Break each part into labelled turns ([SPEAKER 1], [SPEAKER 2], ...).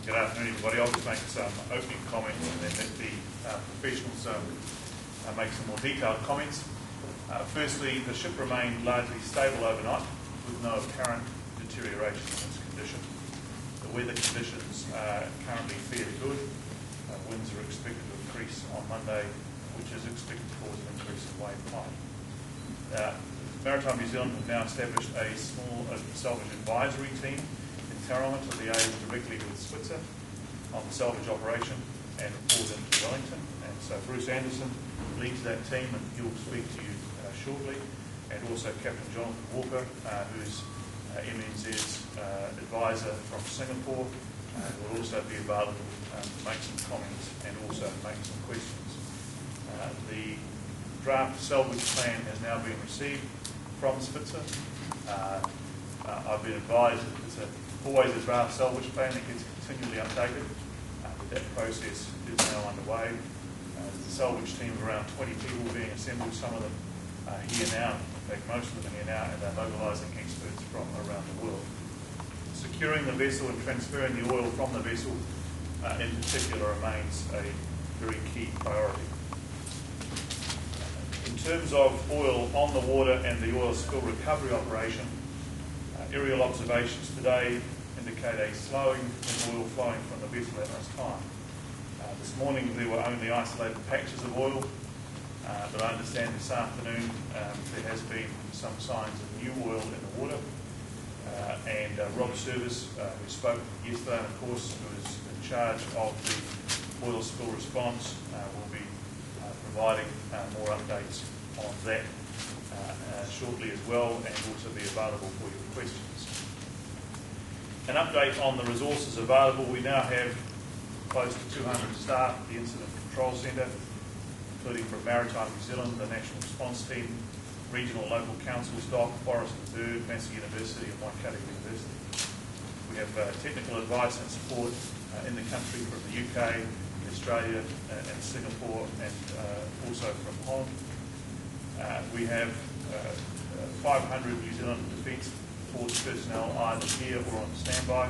[SPEAKER 1] Good afternoon, everybody. I'll just make some opening comments and then let the professionals make some more detailed comments. Firstly, the ship remained largely stable overnight with no apparent deterioration in its condition. The weather conditions are currently fairly good. Winds are expected to increase on Monday, which is expected to cause an increase in wave height. Maritime New Zealand have now established a small salvage advisory team in Tauranga to liaise directly with Switzer on the salvage operation and report into Wellington. And so Bruce Anderson leads that team, and he'll speak to you shortly. And also Captain Jonathan Walker, who's MNZ's advisor from Singapore, will also be available to make some comments and also make some questions. The draft salvage plan has now been received from Switzer. I've been advised that it's always a draft salvage plan that gets continually updated, but that process is now underway. There's a salvage team of around 20 people being assembled. Some of them are here now. In fact, most of them are here now, and they're mobilising experts from around the world. Securing the vessel and transferring the oil from the vessel in particular remains a very key priority. In terms of oil on the water and the oil spill recovery operation, aerial observations today indicate a slowing in oil flowing from the vessel at this time. This morning there were only isolated patches of oil, but I understand this afternoon there has been some signs of new oil in the water. And Rob Service, who spoke yesterday, and of course, who is in charge of the oil spill response, will be providing more updates on that shortly as well, and also be available for your questions. An update on the resources available. We now have close to 200 staff at the Incident Control Centre, including from Maritime New Zealand, the National Response Team, regional and local councils, Dock, Forest and Bird, Massey University and Waikato University. We have technical advice and support in the country from the UK, Australia and Singapore, and also from Holland. We have 500 New Zealand Defence Force personnel either here or on standby.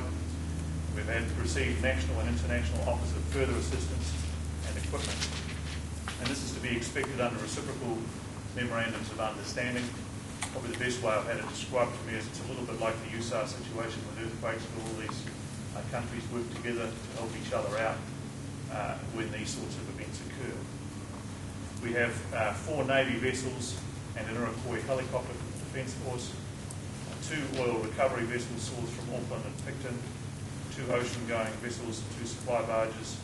[SPEAKER 1] We've received national and international offers of further assistance and equipment. And this is to be expected under reciprocal memorandums of understanding. Probably the best way I've had it described to me is it's a little bit like the USAR situation with earthquakes, where all these countries work together to help each other out when these sorts of events occur. We have 4 Navy vessels and an Iroquois helicopter from the Defence Force, 2 oil recovery vessels sourced from Auckland and Picton, 2 ocean-going vessels, 2 supply barges,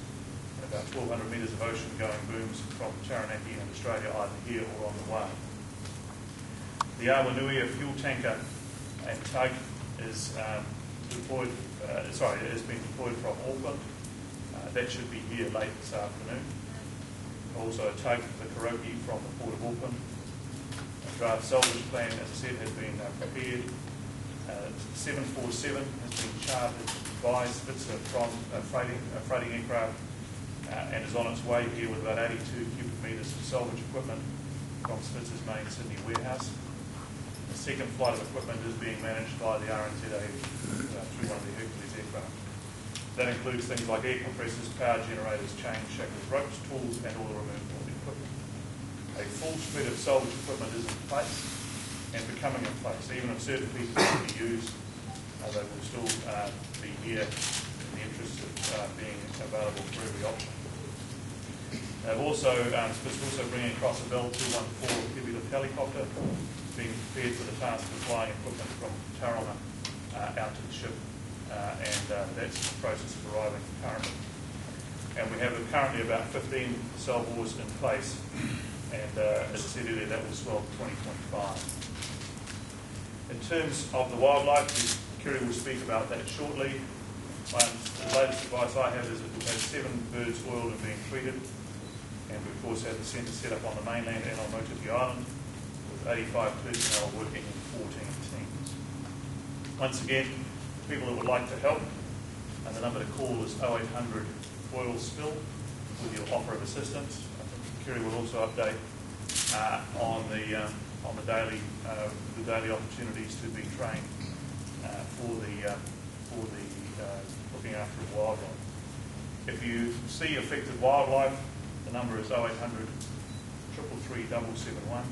[SPEAKER 1] and about 1,200 metres of ocean-going booms from Taranaki and Australia, either here or on the way. The Awanui, a fuel tanker and tug, is has been deployed from Auckland. That should be here late this afternoon. Also a tug, the Karoki, from the Port of Auckland. A draft salvage plan, as I said, has been prepared. 747 has been chartered by Switzer from a freighting aircraft and is on its way here with about 82 cubic metres of salvage equipment from Switzer's main Sydney warehouse. The second flight of equipment is being managed by the RNZA through one of the Hercules aircraft. That includes things like air compressors, power generators, chains, shackles, ropes, tools and all the removable equipment. A full spread of salvage equipment is in place and becoming in place. Even if certain pieces will be used, they will still be here in the interest of being available for every option. They've also, Smith's also bringing across a Bell 214 heavy lift helicopter, being prepared for the task of flying equipment from Tauranga out to the ship, and that's in the process of arriving currently. And we have currently about 15 salvors in place, and as I said earlier, that will swell to 2025. In terms of the wildlife, Kerry will speak about that shortly. The latest advice I have is that we've had 7 birds oiled and being treated, and we of course have the centre set up on the mainland and on Motuki Island, with 85 personnel working in 14 teams. Once again, people that would like to help, and the number to call is 0800 oil spill with your offer of assistance. I think Kerry will also update on the daily opportunities to be trained for the looking through wildlife. If you see affected wildlife, the number is 0800 333 771,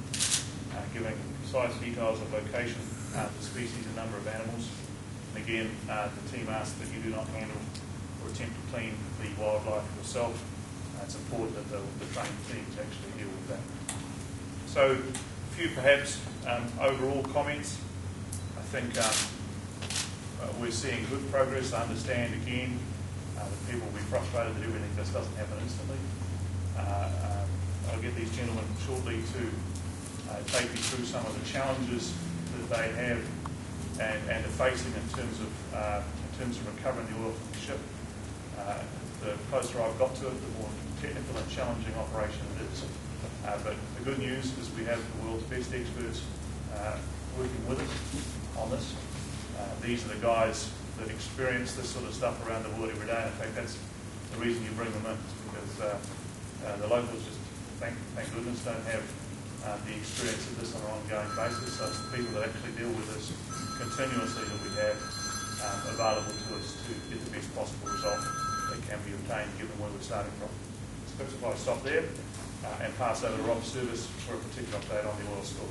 [SPEAKER 1] giving precise details of location, the species and number of animals. And again, the team asks that you do not handle or attempt to clean the wildlife yourself. It's important that the trained teams actually deal with that. So, a few perhaps overall comments. I think we're seeing good progress. I understand again that people will be frustrated that everything just doesn't happen instantly. I'll get these gentlemen shortly to take you through some of the challenges that they have and are facing in terms of recovering the oil from the ship. The closer I've got to it, the more technical and challenging operation it is. But the good news is we have the world's best experts working with us on this. These are the guys that experience this sort of stuff around the world every day. In fact, that's the reason you bring them in, because the locals just, thank goodness, don't have the experience of this on an ongoing basis. So it's the people that actually deal with this continuously that we have available to us to get the best possible result that can be obtained given where we're starting from. So if I stop there and pass over to Rob Service for a particular update on the oil spill.